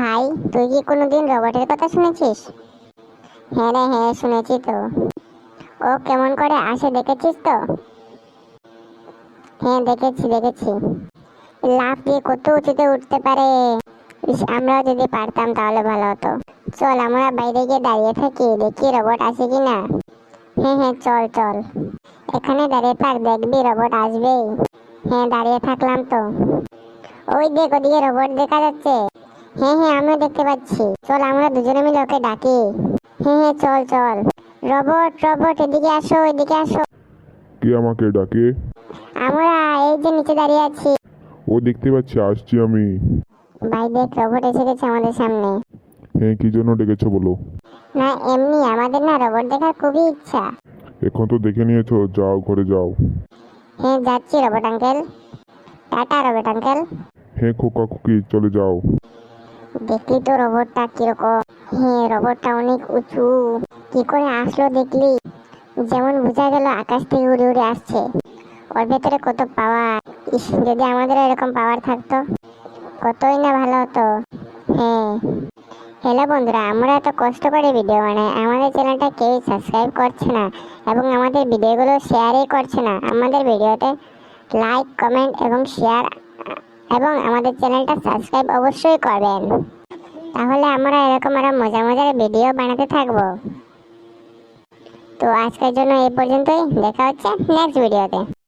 ভাই, তুই কি কোনোদিন রবটের কথা শুনেছিস? হ্যাঁ রে, হ্যাঁ শুনেছি তো। ও কেমন করে আসে দেখেছিস তো? হ্যাঁ দেখেছি দেখেছি। লাফ দিয়ে কত উঁচুতে উঠতে পারে। ইস, আমরাও যদি পারতাম তাহলে ভালো হতো। চল আমরা বাইরে গিয়ে দাঁড়িয়ে থাকি, দেখি রবট আসে কিনা। হ্যাঁ হ্যাঁ, চল চল। এখানে দাঁড়িয়ে থাক, দেখবি রবট আসবেই। হ্যাঁ দাঁড়িয়ে থাকলাম তো। ওই দেখ, ওদিকে রবট দেখা যাচ্ছে। হ্যাঁ হ্যাঁ, আমিও দেখতে পাচ্ছি। চল আমরা দুজনে মিলে ওকে ডাকি। হ্যাঁ হ্যাঁ, চল চল। রবট রবট, এদিকে আসো, এদিকে আসো। কে আমাকে ডাকে? আমরা এই যে নিচে দাঁড়িয়ে আছি। ও দেখতে পাচ্ছি, আসছি আমি। ভাই দেখ, রবট এসে গেছে আমাদের সামনে। হ্যাঁ, কি জন্য ডেকেছো বলো? না এমনি, আমাদের না রবট দেখার খুবই ইচ্ছা। এখন তো দেখে নিয়েছো, যাও ঘরে যাও। হ্যাঁ যাচ্ছি robot uncle. Tata robot uncle. হ্যাঁ খোকা খুকি, চলে যাও। দেখলি তো রবটটা কিরকম? হ্যাঁ রবটটা অনেক উঁচু। কি করে আসলো দেখলি? যেমন বোঝা গেল আকাশ থেকে উড়ে উড়ে আসছে। ওর ভেতরে কত পাওয়ার! ইস, যদি আমাদের এরকম পাওয়ার থাকতো কতই না ভালো হতো। হ্যাঁ। হ্যালো বন্ধুরা, আমরা এত কষ্ট করে ভিডিও বানাই, আমাদের চ্যানেলটা কেউ সাবস্ক্রাইব করছে না এবং আমাদের ভিডিওগুলো শেয়ারই করছে না। আমাদের ভিডিওতে লাইক কমেন্ট এবং শেয়ার এবং আমাদের চ্যানেলটা সাবস্ক্রাইব অবশ্যই করবেন। তাহলে আমরা এরকম আরো মজার মজার ভিডিও বানাতে থাকবো। তো আজকের জন্য এই পর্যন্তই, দেখা হচ্ছে নেক্সট ভিডিওতে।